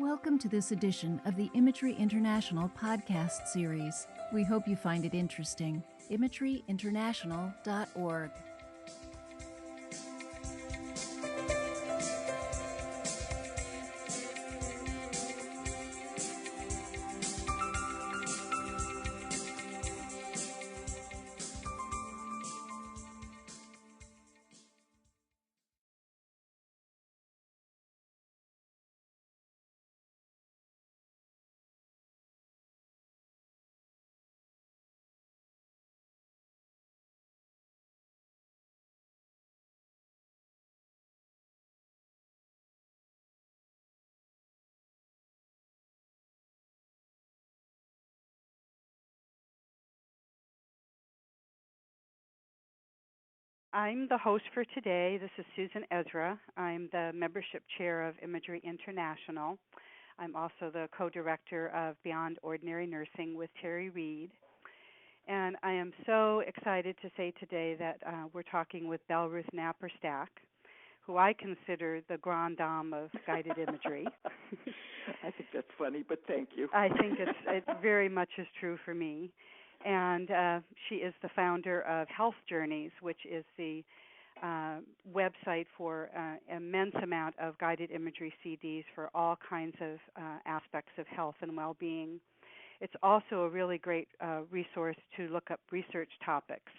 Welcome to this edition of the Imagery International podcast series. We hope you find it interesting. imageryinternational.org. I'm the host for today. This is Susan Ezra. I'm the membership chair of Imagery International. I'm also the co-director of Beyond Ordinary Nursing with Terry Reed. And I am so excited to say today that we're talking with BelleRuth Naparstek, who I consider the grande dame of guided imagery. I think that's funny, but thank you. I think it very much is true for me. And she is the founder of Health Journeys, which is the website for an immense amount of guided imagery CDs for all kinds of aspects of health and well-being. It's also a really great resource to look up research topics.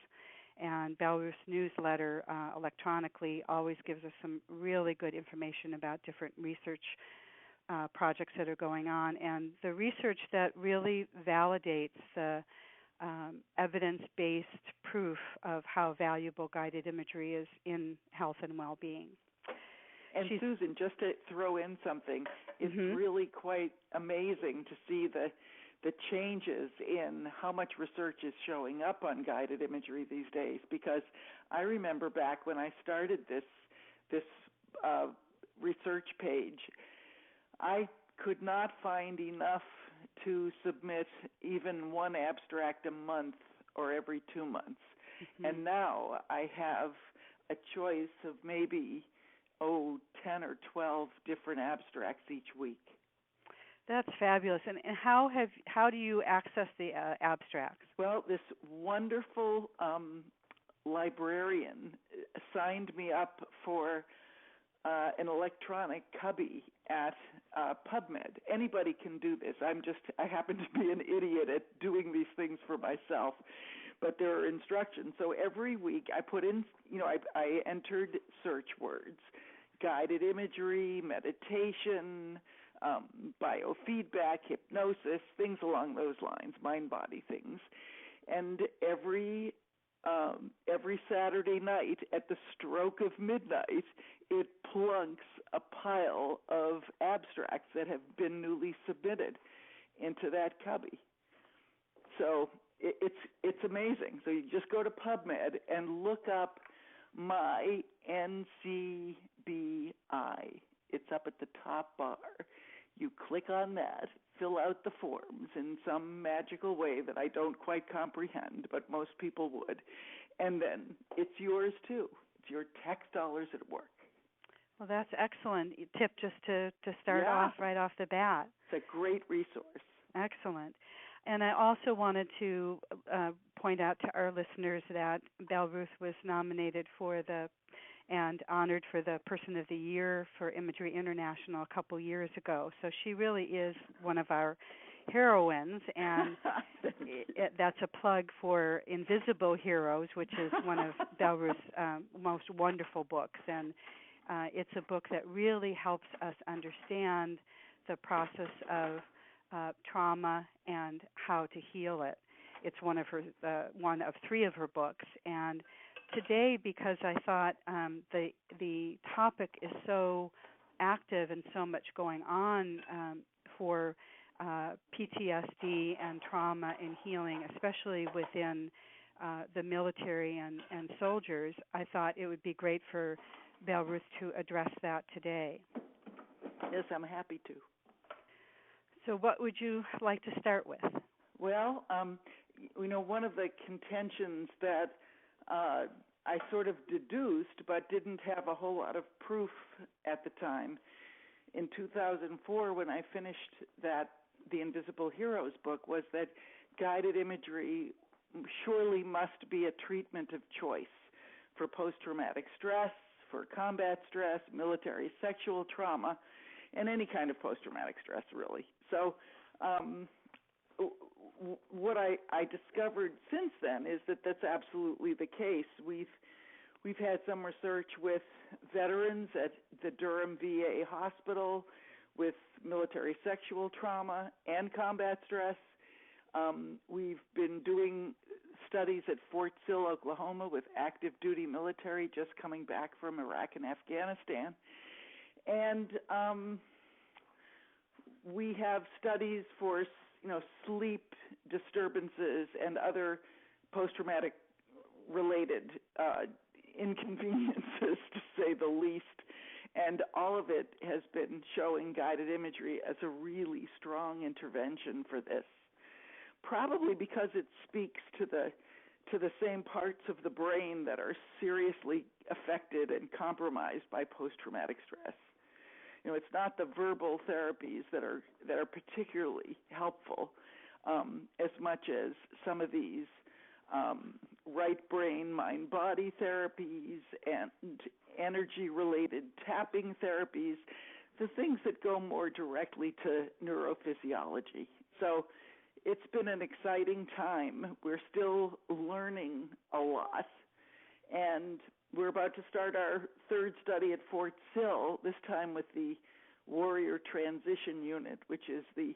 And BelleRuth's newsletter electronically always gives us some really good information about different research projects that are going on. And the research that really validates the evidence-based proof of how valuable guided imagery is in health and well-being. And Susan, just to throw in something, it's really quite amazing to see the changes in how much research is showing up on guided imagery these days, because I remember back when I started this research page, I could not find enough to submit even one abstract a month or every 2 months. And now I have a choice of maybe, 10 or 12 different abstracts each week. That's fabulous. And how do you access the abstracts? Well, this wonderful librarian signed me up for an electronic cubby at PubMed. Anybody can do this. I happen to be an idiot at doing these things for myself, but there are instructions. So every week I put in, I entered search words: guided imagery, meditation, biofeedback, hypnosis, things along those lines, mind-body things. And every Saturday night at the stroke of midnight, it plunks a pile of abstracts that have been newly submitted into that cubby. So it's amazing. So you just go to PubMed and look up my NCBI. It's up at the top bar. You click on that, fill out the forms in some magical way that I don't quite comprehend, but most people would, and then it's yours too. It's your tax dollars at work. Well, that's excellent tip just to start off right off the bat. It's a great resource. Excellent. And I also wanted to point out to our listeners that BelleRuth was nominated and honored for the Person of the Year for Imagery International a couple years ago. So she really is one of our heroines, and that's a plug for Invisible Heroes, which is one of BelleRuth's most wonderful books. And it's a book that really helps us understand the process of trauma and how to heal it. It's one of three of her books. And today, because I thought the topic is so active and so much going on for PTSD and trauma and healing, especially within the military and soldiers, I thought it would be great for BelleRuth to address that today. Yes, I'm happy to. So what would you like to start with? Well, one of the contentions that I sort of deduced but didn't have a whole lot of proof at the time in 2004 when I finished the Invisible Heroes book was that guided imagery surely must be a treatment of choice for post-traumatic stress, for combat stress, military sexual trauma, and any kind of post-traumatic stress, really. So what I discovered since then is that that's absolutely the case. We've had some research with veterans at the Durham VA hospital with military sexual trauma and combat stress. We've been doing studies at Fort Sill, Oklahoma, with active duty military just coming back from Iraq and Afghanistan. And we have studies for, sleep disturbances and other post-traumatic related inconveniences, to say the least. And all of it has been showing guided imagery as a really strong intervention for this. Probably because it speaks to the same parts of the brain that are seriously affected and compromised by post-traumatic stress. It's not the verbal therapies that are particularly helpful as much as some of these right brain, mind body therapies and energy-related tapping therapies, the things that go more directly to neurophysiology. So it's been an exciting time. We're still learning a lot, and we're about to start our third study at Fort Sill, this time with the Warrior Transition Unit, which is the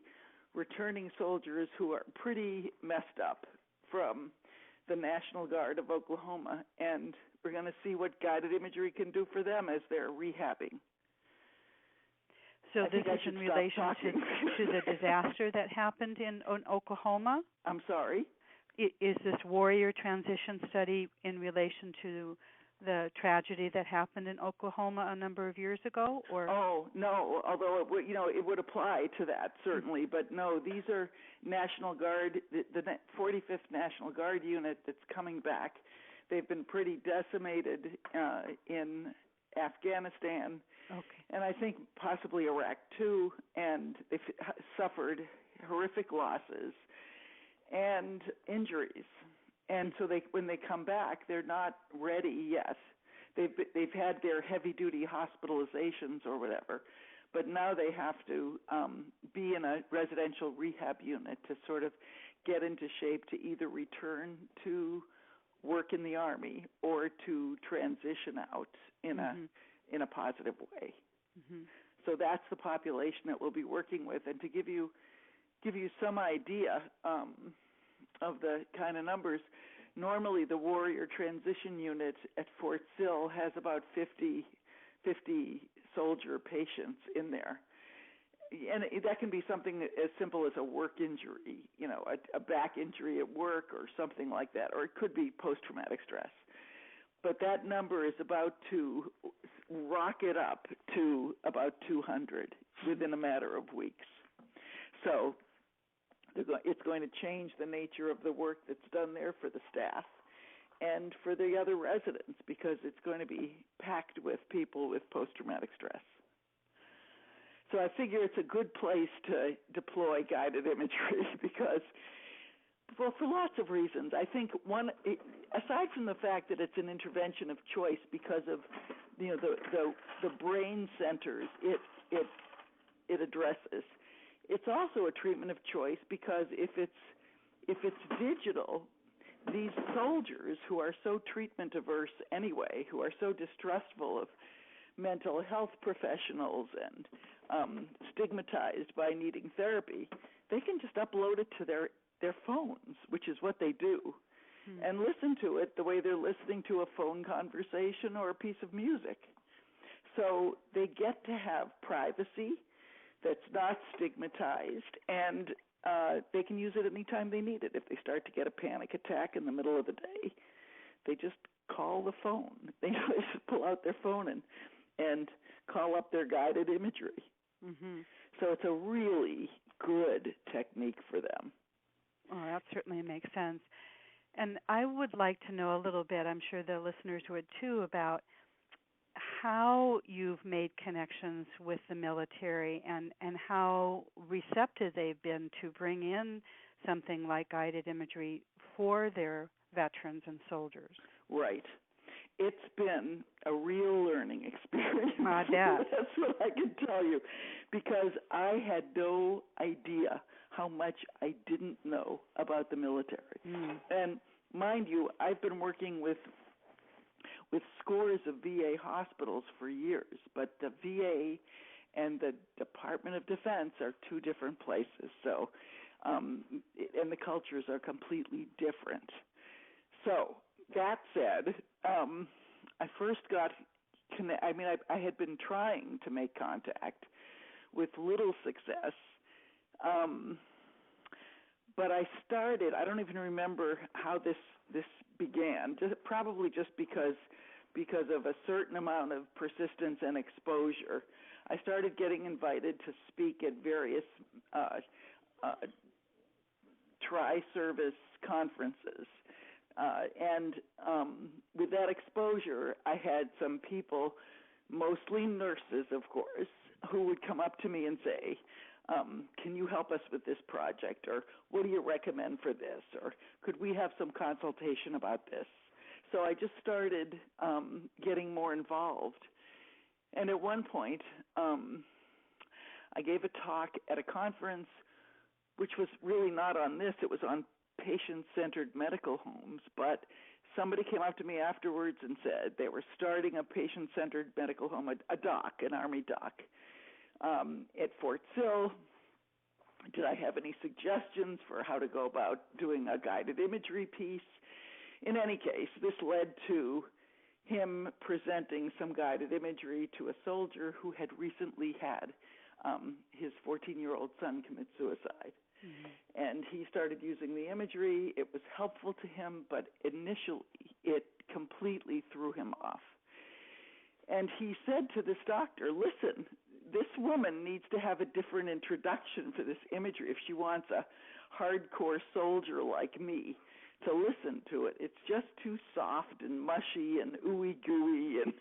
returning soldiers who are pretty messed up from the National Guard of Oklahoma, and we're going to see what guided imagery can do for them as they're rehabbing. So this is in relation to the disaster that happened in Oklahoma? I'm sorry? Is this Warrior Transition study in relation to the tragedy that happened in Oklahoma a number of years ago? Or? Oh, no, although it would apply to that, certainly. But no, these are National Guard, the 45th National Guard unit that's coming back. They've been pretty decimated in Afghanistan, and I think possibly Iraq too, and they've suffered horrific losses and injuries. And so when they come back, they're not ready yet. They've had their heavy-duty hospitalizations or whatever, but now they have to be in a residential rehab unit to sort of get into shape to either return to work in the Army or to transition out in a positive way. Mm-hmm. So that's the population that we'll be working with. And to give you some idea of the kind of numbers, normally the Warrior Transition Unit at Fort Sill has about 50 soldier patients in there. And that can be something as simple as a work injury, a back injury at work or something like that, or it could be post-traumatic stress. But that number is about to rocket up to about 200 within a matter of weeks. So it's going to change the nature of the work that's done there for the staff and for the other residents, because it's going to be packed with people with post-traumatic stress. So I figure it's a good place to deploy guided imagery because, well, for lots of reasons. I think aside from the fact that it's an intervention of choice because of the brain centers it addresses, it's also a treatment of choice because if it's digital, these soldiers who are so treatment averse anyway, who are so distrustful of mental health professionals and stigmatized by needing therapy, they can just upload it to their phones, which is what they do, and listen to it the way they're listening to a phone conversation or a piece of music. So they get to have privacy that's not stigmatized, and they can use it anytime they need it. If they start to get a panic attack in the middle of the day, they just call the phone. They just pull out their phone and call up their guided imagery. Mm-hmm. So it's a really good technique for them. Oh, that certainly makes sense. And I would like to know a little bit, I'm sure the listeners would too, about how you've made connections with the military and how receptive they've been to bring in something like guided imagery for their veterans and soldiers. Right. It's been a real learning experience. I bet. That's what I can tell you, because I had no idea how much I didn't know about the military. And mind you, I've been working with scores of VA hospitals for years, but the VA and the Department of Defense are two different places. So, and the cultures are completely different. So that said, I first got I had been trying to make contact with little success, but I started. I don't even remember how this began. Probably just because of a certain amount of persistence and exposure. I started getting invited to speak at various tri-service conferences. And with that exposure, I had some people, mostly nurses, of course, who would come up to me and say, can you help us with this project? Or what do you recommend for this? Or could we have some consultation about this? So I just started getting more involved. And at one point, I gave a talk at a conference, which was really not on this. It was on patient-centered medical homes, but somebody came up to me afterwards and said they were starting a patient-centered medical home, a doc, an Army doc, at Fort Sill. Did I have any suggestions for how to go about doing a guided imagery piece? In any case, this led to him presenting some guided imagery to a soldier who had recently had his 14-year-old son commit suicide. And he started using the imagery. It was helpful to him, but initially it completely threw him off. And he said to this doctor, listen, this woman needs to have a different introduction for this imagery if she wants a hardcore soldier like me to listen to it. It's just too soft and mushy and ooey-gooey and,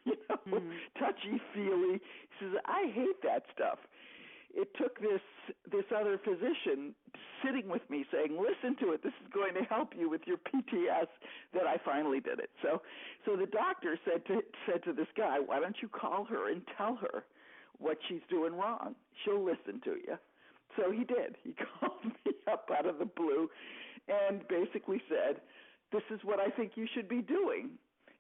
touchy-feely. He says, I hate that stuff. It took this other physician sitting with me saying, listen to it, this is going to help you with your PTS, that I finally did it. So the doctor said to this guy, why don't you call her and tell her what she's doing wrong? She'll listen to you. So he did. He called me up out of the blue and basically said, this is what I think you should be doing.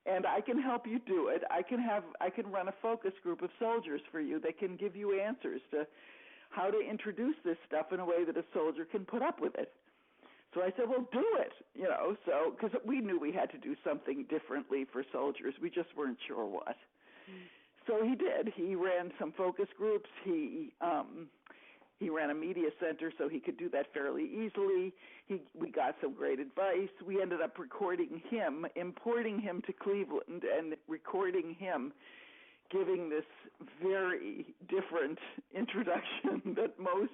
And I can help you do it. I can run a focus group of soldiers for you that can give you answers to how to introduce this stuff in a way that a soldier can put up with it. So I said, well, do it, so because we knew we had to do something differently for soldiers. We just weren't sure what. So he did. He ran some focus groups. He ran a media center so he could do that fairly easily. We got some great advice. We ended up recording him, importing him to Cleveland and recording him giving this very different introduction that most,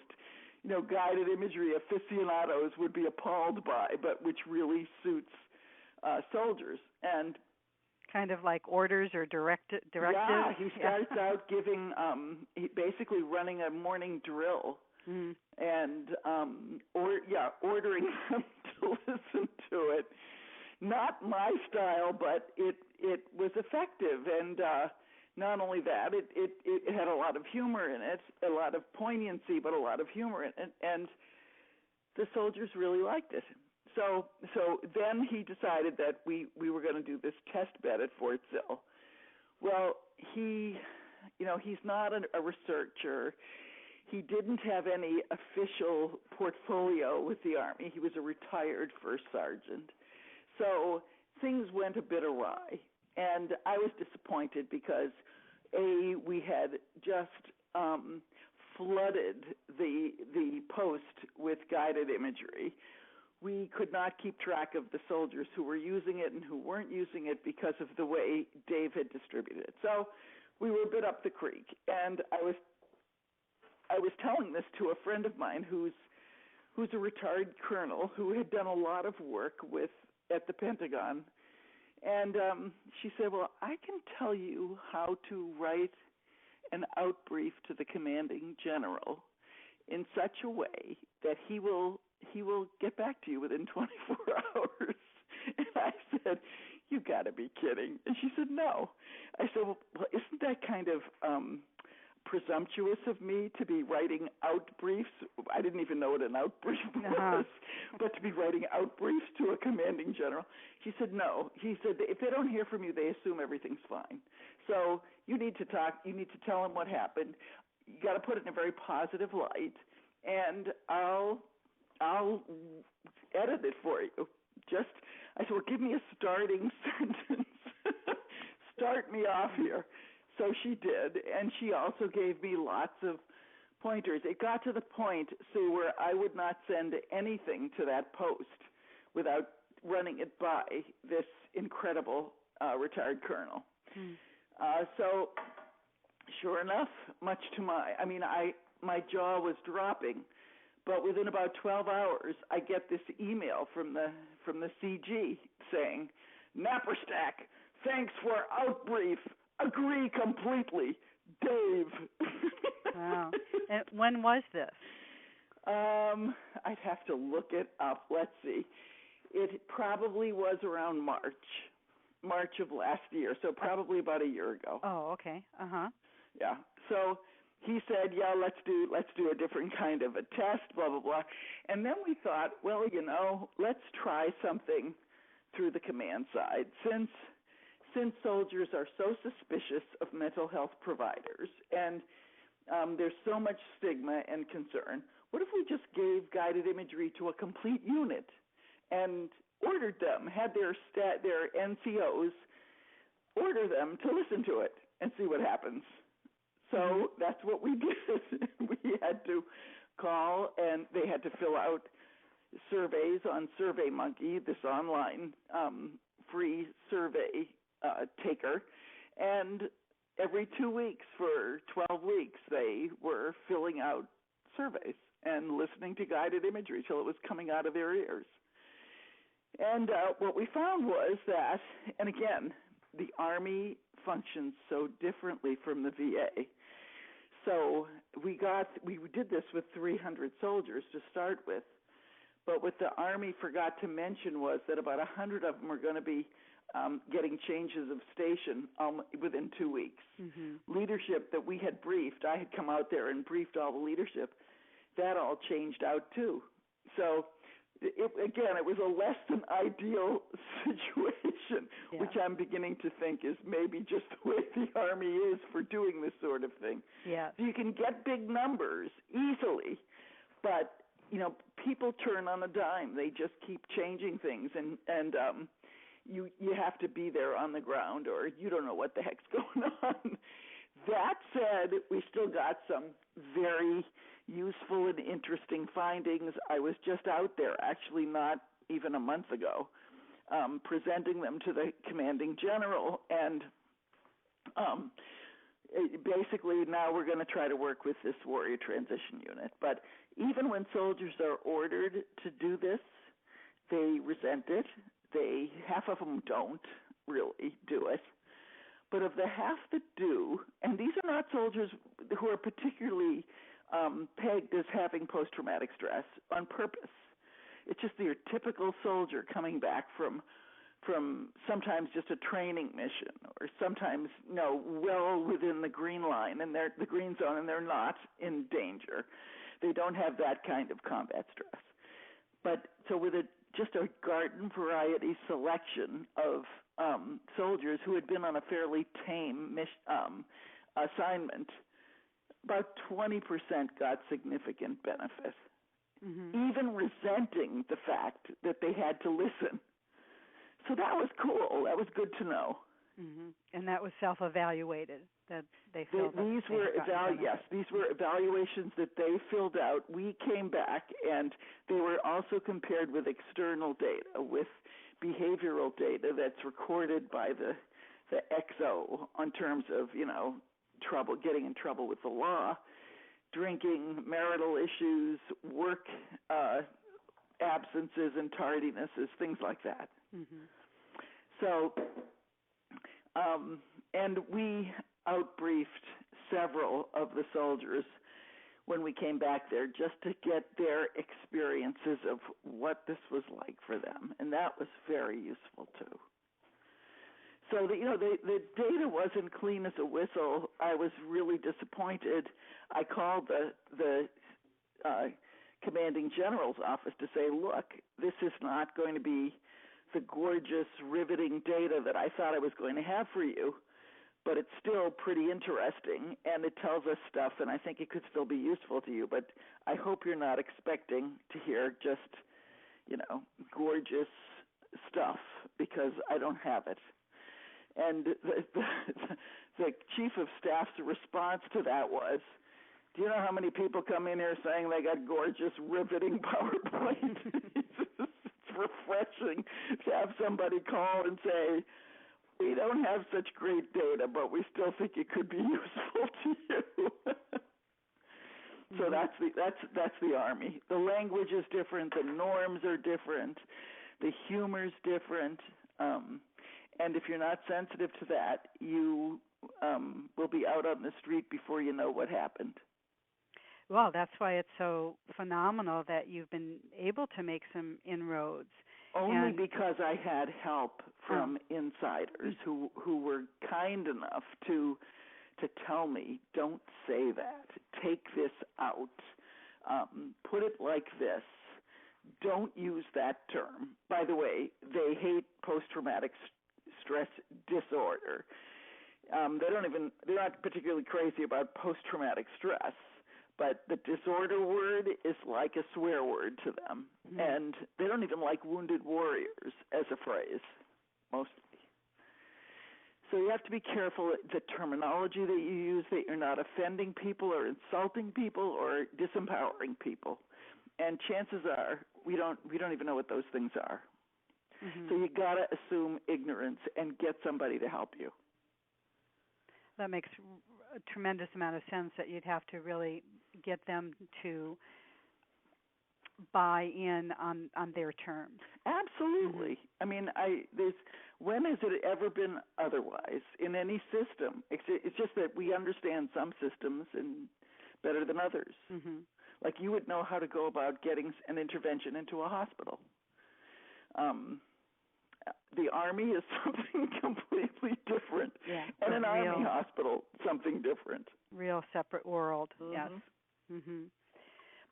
guided imagery aficionados would be appalled by, but which really suits soldiers. And kind of like orders or directives? Yeah, he starts out giving, basically running a morning drill and ordering them to listen to it. Not my style, but it was effective. And not only that, it had a lot of humor in it, a lot of poignancy, but a lot of humor in it. And the soldiers really liked it. So then he decided that we were going to do this test bed at Fort Sill. Well, he's not a researcher. He didn't have any official portfolio with the Army. He was a retired first sergeant. So things went a bit awry. And I was disappointed because, we had just flooded the post with guided imagery. We could not keep track of the soldiers who were using it and who weren't using it because of the way Dave had distributed it. So we were a bit up the creek. And I was telling this to a friend of mine who's a retired colonel who had done a lot of work at the Pentagon. And she said, well, I can tell you how to write an outbrief to the commanding general in such a way that he will get back to you within 24 hours. And I said, you got to be kidding. And she said, no. I said, well, isn't that kind of presumptuous of me to be writing out briefs? I didn't even know what an out brief was, but to be writing out briefs to a commanding general. She said, no. He said, if they don't hear from you, they assume everything's fine. So you need to talk. You need to tell them what happened. You got to put it in a very positive light, and I'll edit it for you. I said, well, give me a starting sentence. Start me off here. So she did, and she also gave me lots of pointers. It got to the point, Sue, where I would not send anything to that post without running it by this incredible retired colonel. So sure enough, much to my jaw was dropping, but within about 12 hours, I get this email from the CG saying, Naparstek, thanks for outbrief. Agree completely, Dave. Wow. And when was this? I'd have to look it up. Let's see. It probably was around March of last year, so probably about a year ago. Oh, okay. Yeah. So he said, yeah, let's do a different kind of a test, blah, blah, blah. And then we thought, well, let's try something through the command side. Since soldiers are so suspicious of mental health providers and there's so much stigma and concern, what if we just gave guided imagery to a complete unit and ordered them, had their NCOs order them to listen to it and see what happens? So that's what we did. We had to call, and they had to fill out surveys on SurveyMonkey, this online free survey taker, and every 2 weeks for 12 weeks they were filling out surveys and listening to guided imagery till it was coming out of their ears. And what we found was that, and again, the Army functions so differently from the VA. So we did this with 300 soldiers to start with, but what the Army forgot to mention was that about 100 of them are going to be getting changes of station within 2 weeks. Leadership that we had briefed, I had come out there and briefed all the leadership, that all changed out too. So it was a less than ideal situation, which I'm beginning to think is maybe just the way the Army is for doing this sort of thing. Yeah. So you can get big numbers easily, but people turn on a dime. They just keep changing things, and you have to be there on the ground, or you don't know what the heck's going on. That said, we still got some very useful and interesting findings. I was just out there, actually not even a month ago, presenting them to the commanding general, and basically now we're going to try to work with this warrior transition unit. But even when soldiers are ordered to do this, they resent it. Half of them don't really do it. But of the half that do, and these are not soldiers who are particularly pegged as having post-traumatic stress on purpose. It's just your typical soldier coming back from sometimes just a training mission, or sometimes well within the green line and the green zone, and they're not in danger. They don't have that kind of combat stress. But so with just a garden variety selection of soldiers who had been on a fairly tame assignment, about 20% got significant benefit, even resenting the fact that they had to listen. So that was cool. That was good to know. And that was self-evaluated, that they filled out. These were evaluations that they filled out. We came back, and they were also compared with external data, with behavioral data that's recorded by the XO on terms of, trouble, getting in trouble with the law, drinking, marital issues, work absences and tardinesses, things like that. So And we outbriefed several of the soldiers when we came back there just to get their experiences of what this was like for them, and that was very useful too. So the data wasn't clean as a whistle. I was really disappointed. I called the commanding general's office to say, look, this is not going to be the gorgeous, riveting data that I thought I was going to have for you, but it's still pretty interesting, and it tells us stuff, and I think it could still be useful to you. But I hope you're not expecting to hear just, gorgeous stuff, because I don't have it. And the chief of staff's response to that was, do you know how many people come in here saying they got gorgeous, riveting PowerPoint? It's refreshing to have somebody call and say, we don't have such great data, but we still think it could be useful to you. So that's the Army. The language is different. The norms are different. The humor's different. And if you're not sensitive to that, you will be out on the street before you know what happened. Well, that's why it's so phenomenal that you've been able to make some inroads. Only because I had help from insiders who were kind enough to tell me, don't say that. Take this out. Put it like this. Don't use that term. By the way, they hate post-traumatic stress disorder. They're not particularly crazy about post-traumatic stress, but the disorder word is like a swear word to them. Mm-hmm. And they don't even like wounded warriors as a phrase, mostly. So you have to be careful the terminology that you use, that you're not offending people or insulting people or disempowering people. And chances are we don't even know what those things are. Mm-hmm. So you got to assume ignorance and get somebody to help you. That makes a tremendous amount of sense, that you'd have to really get them to buy in on their terms. Absolutely. Mm-hmm. I mean, when has it ever been otherwise in any system? It's just that we understand some systems and better than others. Mm-hmm. Like you would know how to go about getting an intervention into a hospital. The Army is something completely different, and an Army hospital, something different. Real separate world, mm-hmm. Yes. Mm-hmm.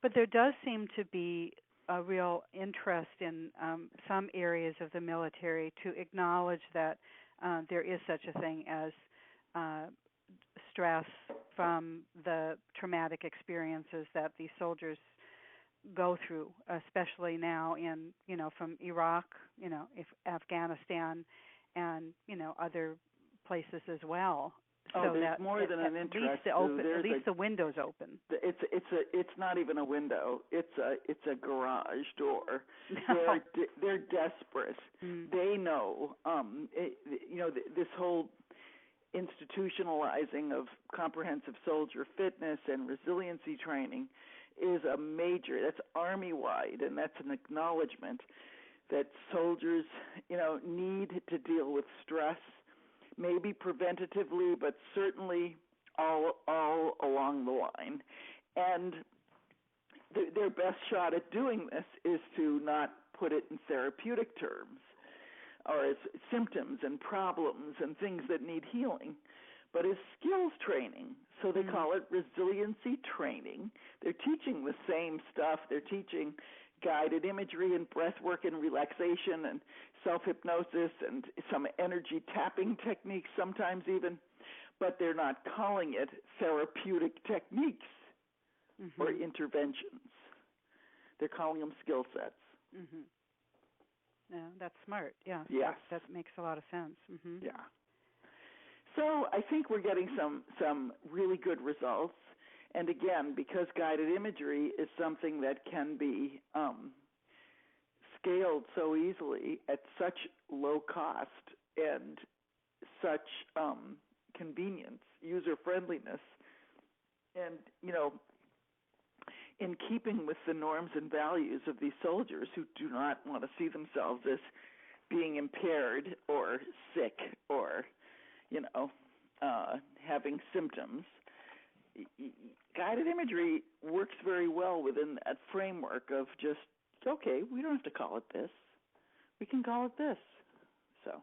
But there does seem to be a real interest in some areas of the military to acknowledge that there is such a thing as stress from the traumatic experiences that these soldiers go through, especially now in, from Iraq, if Afghanistan, and, other places as well. Oh, so there's more than an interest. At least the window's open. It's not even a window. It's a garage door. No. They're desperate. Mm. They know. This whole institutionalizing of comprehensive soldier fitness and resiliency training is a major. That's Army-wide, and that's an acknowledgement that soldiers, need to deal with stress. Maybe preventatively, but certainly all along the line. And their best shot at doing this is to not put it in therapeutic terms or as symptoms and problems and things that need healing, but as skills training. So they call it resiliency training. They're teaching the same stuff. They're teaching guided imagery and breath work and relaxation and self-hypnosis and some energy tapping techniques sometimes even, but they're not calling it therapeutic techniques or interventions. They're calling them skill sets. Mm-hmm. Yeah, that's smart. Yeah, yes. That makes a lot of sense. Mm-hmm. Yeah. So I think we're getting some really good results. And again, because guided imagery is something that can be scaled so easily at such low cost and such convenience, user-friendliness, and, in keeping with the norms and values of these soldiers who do not want to see themselves as being impaired or sick or, having symptoms. Guided imagery works very well within that framework of just, okay, we don't have to call it this. We can call it this. So.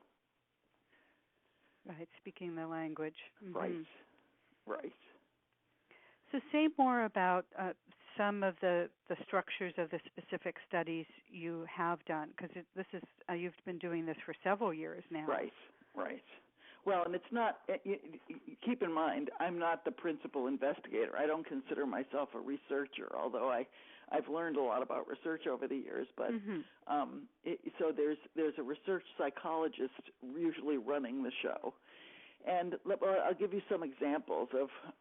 Right, speaking the language. Right. So say more about some of the structures of the specific studies you have done, because this is you've been doing this for several years now. Right. Well, and it's not, keep in mind, I'm not the principal investigator. I don't consider myself a researcher, although I've learned a lot about research over the years. But so there's a research psychologist usually running the show. And I'll give you some examples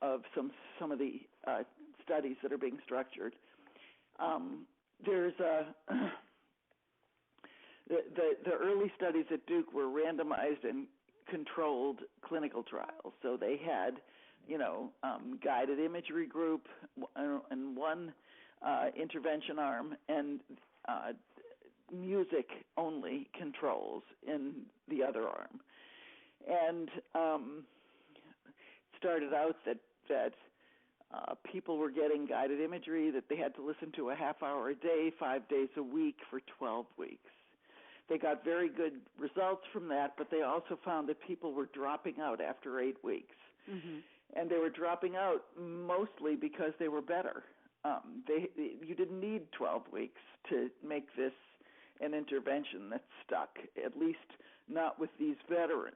of some of the studies that are being structured. There's the early studies at Duke were randomized and controlled clinical trials. So they had, guided imagery group and one intervention arm and music only controls in the other arm. And started out that people were getting guided imagery that they had to listen to a half hour a day, 5 days a week for 12 weeks. They got very good results from that, but they also found that people were dropping out after 8 weeks. And they were dropping out mostly because they were better. You didn't need 12 weeks to make this an intervention that stuck, at least not with these veterans.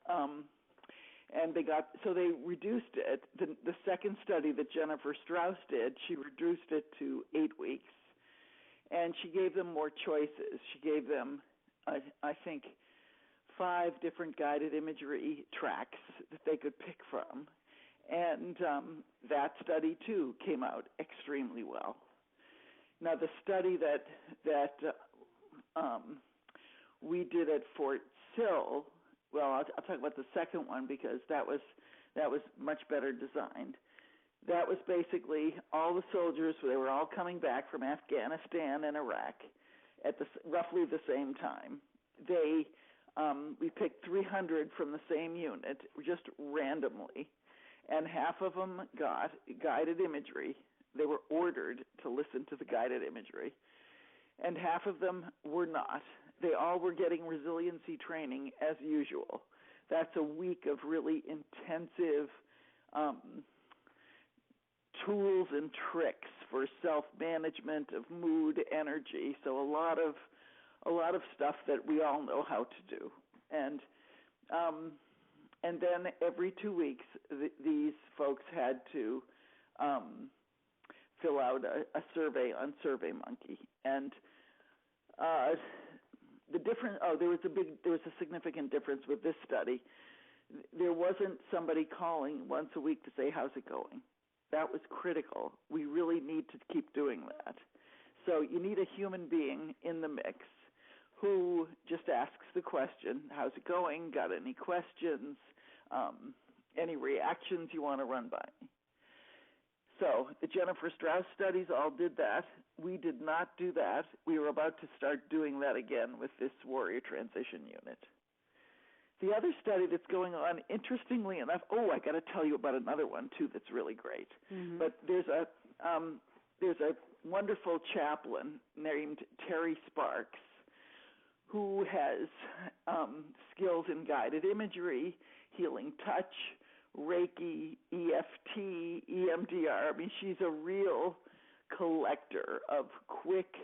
And they reduced it. The second study that Jennifer Strauss did, she reduced it to 8 weeks. And she gave them more choices. She gave them, I think, 5 different guided imagery tracks that they could pick from. And that study, too, came out extremely well. Now, the study that we did at Fort Sill, well, I'll talk about the second one because that was much better designed. That was basically all the soldiers, they were all coming back from Afghanistan and Iraq at roughly the same time. We picked 300 from the same unit just randomly, and half of them got guided imagery. They were ordered to listen to the guided imagery, and half of them were not. They all were getting resiliency training as usual. That's a week of really intensive tools and tricks for self-management of mood, energy. So a lot of stuff that we all know how to do. And then every 2 weeks, these folks had to fill out a survey on SurveyMonkey. And the difference. There was a significant difference with this study. There wasn't somebody calling once a week to say, how's it going? That was critical. We really need to keep doing that. So you need a human being in the mix who just asks the question, how's it going? Got any questions? Any reactions you want to run by me? So the Jennifer Strauss studies all did that. We did not do that. We were about to start doing that again with this Warrior Transition Unit. The other study that's going on, interestingly enough, I got to tell you about another one too that's really great. But there's a wonderful chaplain named Terry Sparks who has skills in guided imagery, healing touch, Reiki, EFT, EMDR. I mean, she's a real collector of quick,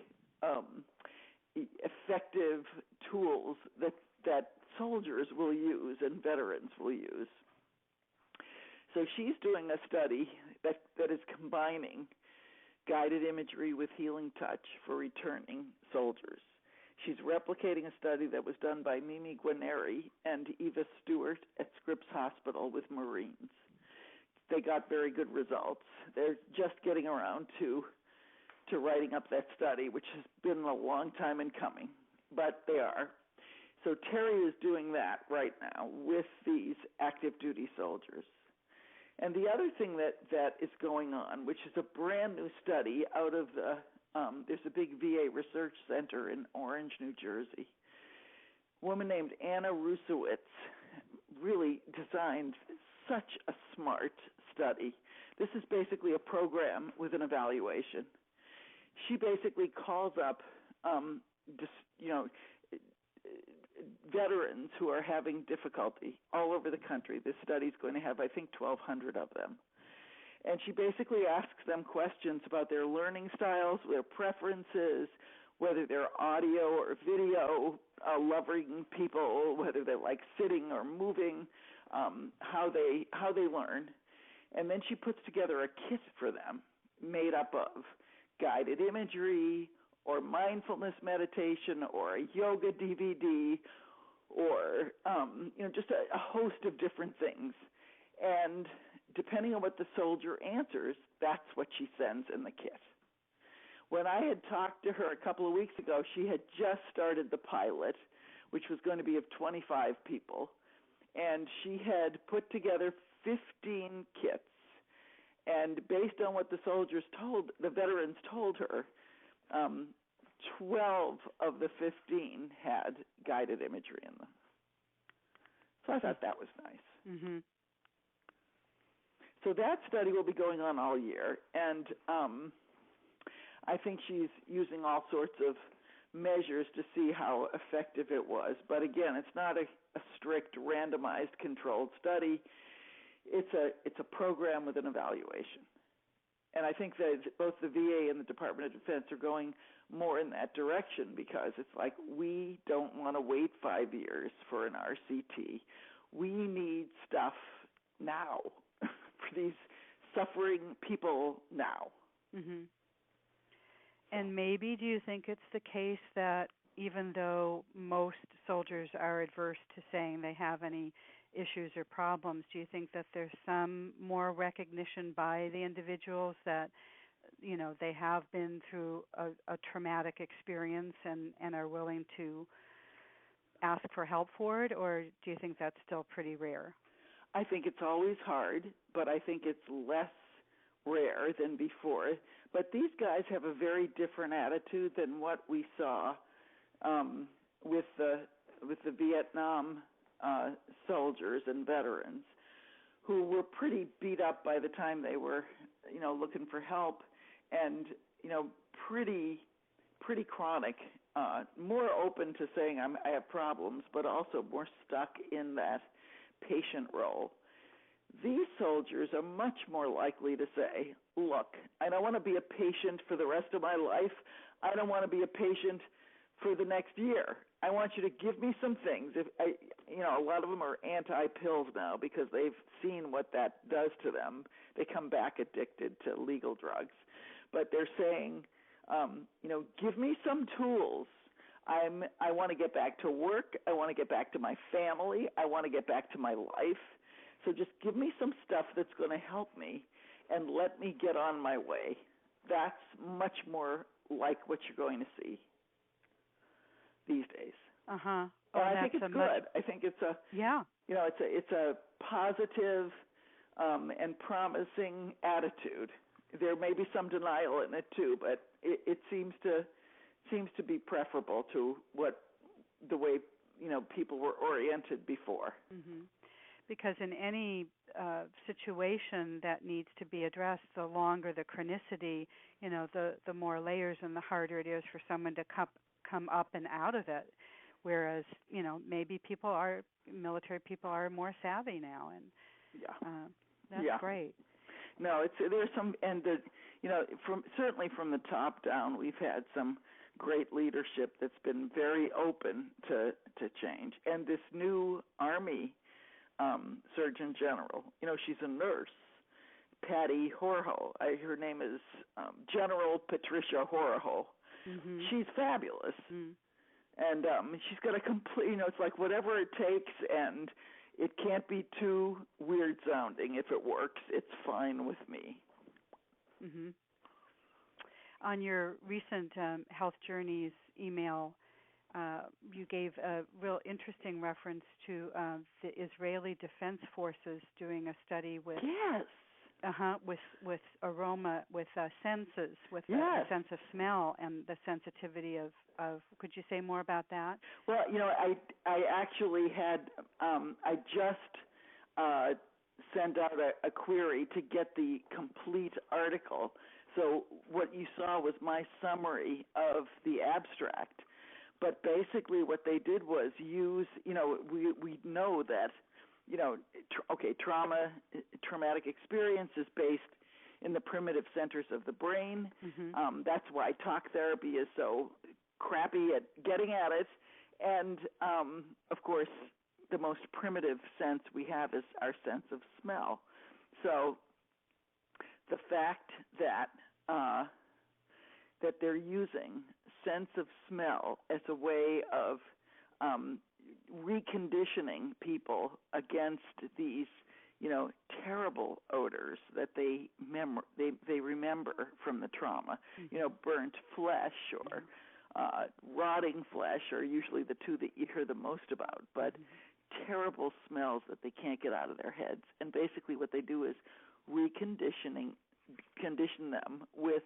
effective tools that soldiers will use and veterans will use. So she's doing a study that is combining guided imagery with healing touch for returning soldiers. She's replicating a study that was done by Mimi Guarneri and Eva Stewart at Scripps Hospital with Marines. They got very good results. They're just getting around to writing up that study, which has been a long time in coming, but they are. So Terry is doing that right now with these active duty soldiers. And the other thing that is going on, which is a brand new study out of there's a big VA research center in Orange, New Jersey. A woman named Anna Rusowitz really designed such a smart study. This is basically a program with an evaluation. She basically calls up, veterans who are having difficulty all over the country. This study is going to have, I think, 1,200 of them. And she basically asks them questions about their learning styles, their preferences, whether they're audio or video loving people, whether they're like sitting or moving, how they learn. And then she puts together a kit for them made up of guided imagery or mindfulness meditation or a yoga DVD or just a host of different things. And depending on what the soldier answers, that's what she sends in the kit. When I had talked to her a couple of weeks ago, she had just started the pilot, which was going to be of 25 people, and she had put together 15 kits. And based on what the veterans told her, 12 of the 15 had guided imagery in them. So I thought that was nice. Mm-hmm. So that study will be going on all year, and I think she's using all sorts of measures to see how effective it was. But again, it's not a strict randomized controlled study. It's a program with an evaluation. And I think that both the VA and the Department of Defense are going more in that direction, because it's like, we don't want to wait 5 years for an RCT. We need stuff now for these suffering people now. Mm-hmm. And maybe, do you think it's the case that even though most soldiers are adverse to saying they have any issues or problems, do you think that there's some more recognition by the individuals that, they have been through a traumatic experience and are willing to ask for help for it, or do you think that's still pretty rare? I think it's always hard, but I think it's less rare than before. But these guys have a very different attitude than what we saw with the Vietnam soldiers and veterans, who were pretty beat up by the time they were, looking for help, and pretty chronic, more open to saying I have problems, but also more stuck in that patient role. These soldiers are much more likely to say, look, I don't want to be a patient for the rest of my life. I don't want to be a patient for the next year. I want you to give me some things. A lot of them are anti-pills now because they've seen what that does to them. They come back addicted to legal drugs. But they're saying, give me some tools. I want to get back to work. I want to get back to my family. I want to get back to my life. So just give me some stuff that's going to help me and let me get on my way. That's much more like what you're going to see these days. Uh-huh. Oh, I think it's good. I think it's it's a positive and promising attitude. There may be some denial in it too, but it seems to be preferable to the way people were oriented before. Mm-hmm. Because in any situation that needs to be addressed, the longer the chronicity, the more layers and the harder it is for someone to come up and out of it. Whereas, maybe military people are more savvy now, and that's great. No, there's some, and certainly from the top down, we've had some great leadership that's been very open to change. And this new Army Surgeon General, she's a nurse, Patty Horho. Her name is General Patricia Horho. Mm-hmm. She's fabulous. Mm-hmm. And she's got a complete, it's like whatever it takes, and it can't be too weird sounding. If it works, it's fine with me. Mm-hmm. On your recent Health Journeys email, you gave a real interesting reference to the Israeli Defense Forces doing a study with with aroma, with senses, with yes. a sense of smell and the sensitivity of. Could you say more about that? Well, I actually had I just sent out a query to get the complete article. So what you saw was my summary of the abstract. But basically what they did was use, we know that, traumatic experience is based in the primitive centers of the brain. Mm-hmm. That's why talk therapy is so crappy at getting at it. And, of course, the most primitive sense we have is our sense of smell. So the fact that that they're using sense of smell as a way of reconditioning people against these, terrible odors that they remember from the trauma. Burnt flesh or rotting flesh are usually the two that you hear the most about, but terrible smells that they can't get out of their heads. And basically what they do is condition them with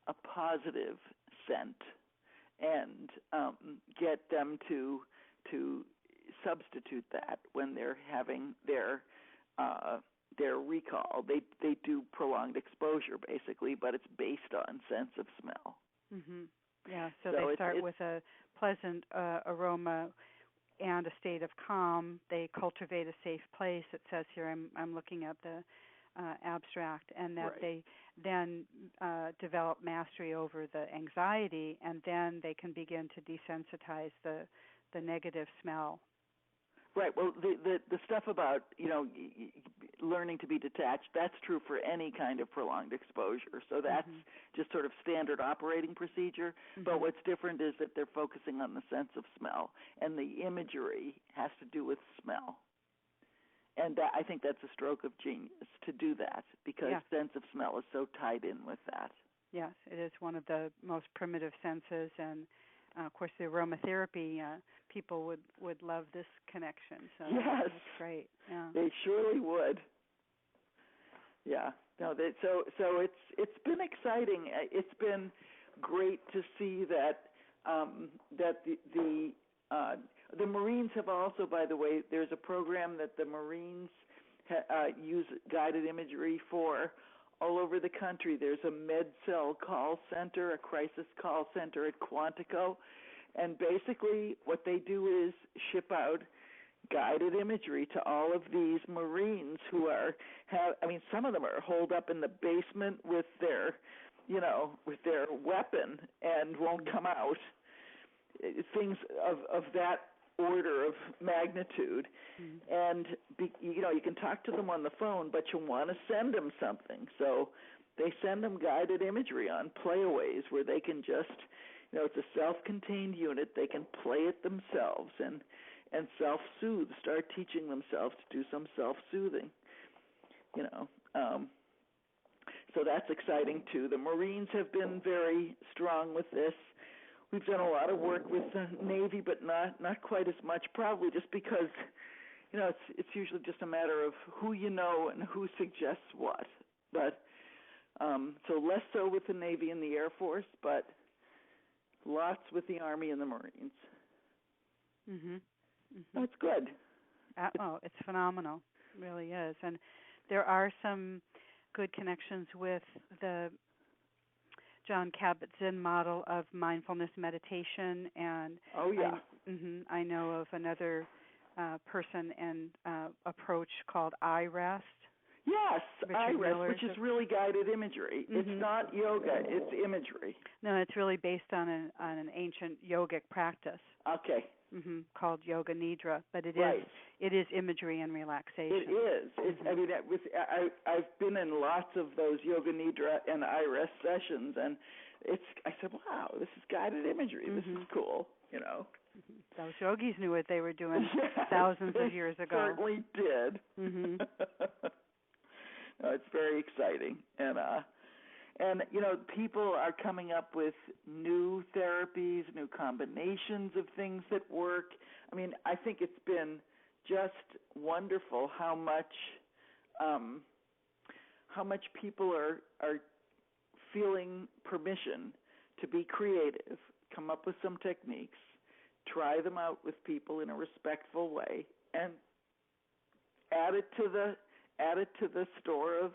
a positive scent and get them to substitute that when they're having their recall. They do prolonged exposure basically, but it's based on sense of smell. Mm-hmm. Yeah, so they start with a pleasant aroma and a state of calm. They cultivate a safe place. It says here, I'm looking at the abstract, and that right. they then develop mastery over the anxiety, and then they can begin to desensitize the negative smell. Right. Well, the stuff about learning to be detached, that's true for any kind of prolonged exposure. So that's just sort of standard operating procedure. Mm-hmm. But what's different is that they're focusing on the sense of smell, and the imagery has to do with smell. And I think that's a stroke of genius to do that, because sense of smell is so tied in with that. Yes, it is one of the most primitive senses, and of course the aromatherapy people would love this connection. So yes, that's great. Yeah, they surely would. Yeah, no, so it's been exciting. It's been great to see that that the Marines have also, by the way, there's a program that the Marines use guided imagery for all over the country. There's a MedCell call center, a crisis call center at Quantico, and basically what they do is ship out guided imagery to all of these Marines who some of them are holed up in the basement with their weapon and won't come out. Things of that order of magnitude. And you can talk to them on the phone, but you want to send them something, so they send them guided imagery on playaways where they can just, it's a self-contained unit, they can play it themselves and self-soothe, start teaching themselves to do some self-soothing, so that's exciting too. The Marines have been very strong with this. We've done a lot of work with the Navy, but not quite as much, probably just because, it's usually just a matter of who you know and who suggests what. But so less so with the Navy and the Air Force, but lots with the Army and the Marines. Mm-hmm. That's good. It's phenomenal. It really is. And there are some good connections with the John Kabat-Zinn model of mindfulness meditation, and I know of another person and approach called iRest. Yes, Richard iRest, Miller's which is really guided imagery. It's not yoga; it's imagery. No, it's really based on an ancient yogic practice. Okay. Called Yoga Nidra, but it is imagery and relaxation. It is. I've been in lots of those Yoga Nidra and iRest sessions, and I said, wow, this is guided imagery. This is cool. Those yogis knew what they were doing thousands of years ago. Certainly did. No, it's very exciting, and people are coming up with new therapies, new combinations of things that work. I mean, I think it's been just wonderful how much how much people are feeling permission to be creative, come up with some techniques, try them out with people in a respectful way, and add it to the store of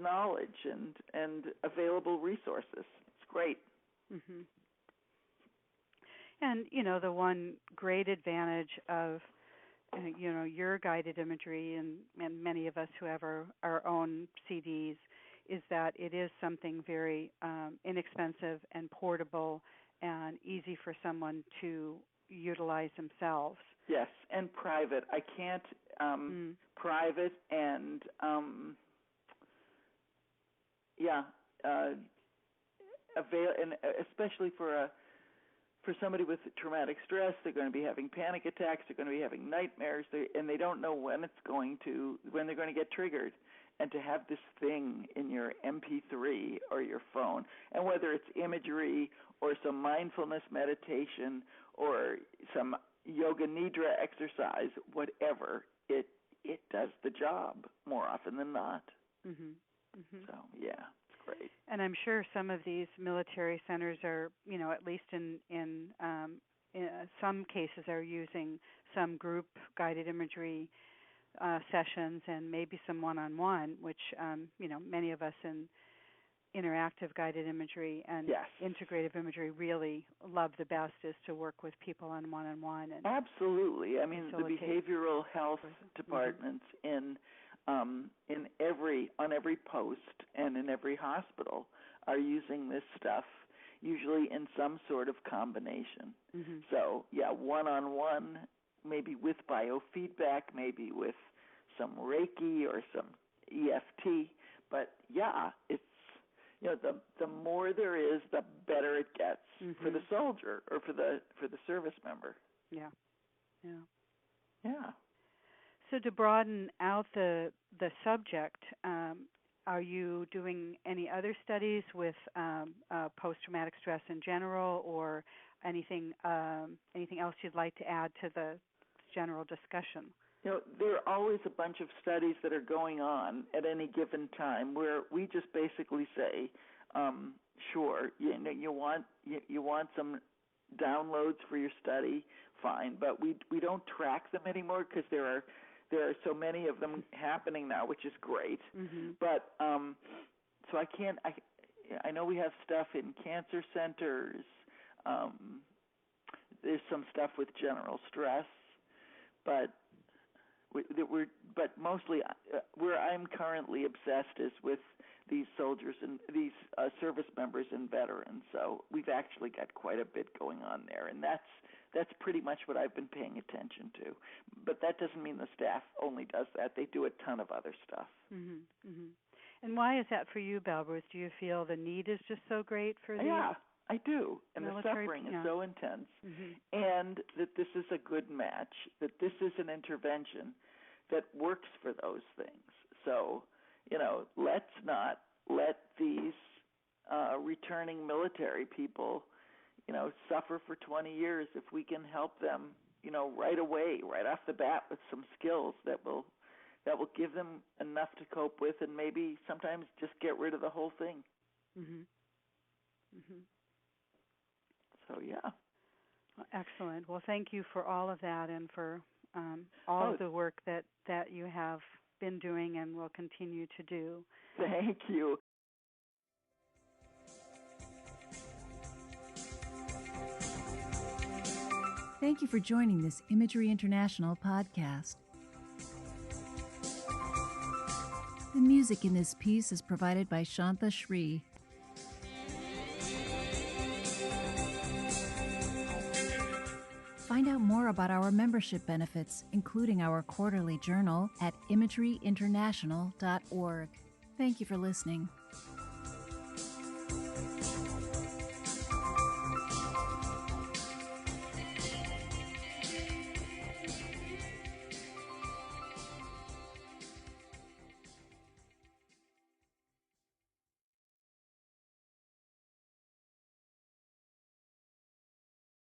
knowledge and available resources. It's great. Mm-hmm. And the one great advantage of your guided imagery and many of us who have our own CDs is that it is something very inexpensive and portable and easy for someone to utilize themselves. Yes, and private. I can't private and avail, and especially for somebody with traumatic stress. They're going to be having panic attacks. They're going to be having nightmares, and they don't know when they're going to get triggered. And to have this thing in your MP3 or your phone, and whether it's imagery or some mindfulness meditation or some yoga nidra exercise, whatever, it does the job more often than not. Mm-hmm. Mm-hmm. So, yeah, it's great. And I'm sure some of these military centers are, at least in some cases are using some group guided imagery sessions and maybe some one-on-one, which, many of us in interactive guided imagery and integrative imagery really love the best is to work with people on one-on-one. And absolutely. I mean, the behavioral health departments on every post and in every hospital are using this stuff, usually in some sort of combination. Mm-hmm. So, one-on-one, maybe with biofeedback, maybe with some Reiki or some EFT. But, it's, the more there is, the better it gets for the soldier or for the service member. Yeah. So to broaden out the subject, are you doing any other studies with post-traumatic stress in general, or anything else you'd like to add to the general discussion? There are always a bunch of studies that are going on at any given time where we just basically say, sure, you want some downloads for your study, fine, but we don't track them anymore because there are so many of them happening now, which is great. Mm-hmm. But so I know we have stuff in cancer centers. There's some stuff with general stress, but mostly where I'm currently obsessed is with these soldiers and these service members and veterans. So we've actually got quite a bit going on there, and that's pretty much what I've been paying attention to. But that doesn't mean the staff only does that. They do a ton of other stuff. Mm-hmm. Mm-hmm. And why is that for you, BelleRuth? Do you feel the need is just so great for these? Yeah, I do. And military, the suffering is so intense. Mm-hmm. And that this is a good match, that this is an intervention that works for those things. So, let's not let these returning military people, suffer for 20 years if we can help them, right away, right off the bat with some skills that will give them enough to cope with and maybe sometimes just get rid of the whole thing. Mm-hmm. Mm-hmm. So, yeah. Well, excellent. Well, thank you for all of that and for all of the work that you have been doing and will continue to do. Thank you. Thank you for joining this Imagery International podcast. The music in this piece is provided by Shantha Shri. Find out more about our membership benefits, including our quarterly journal, at imageryinternational.org. Thank you for listening.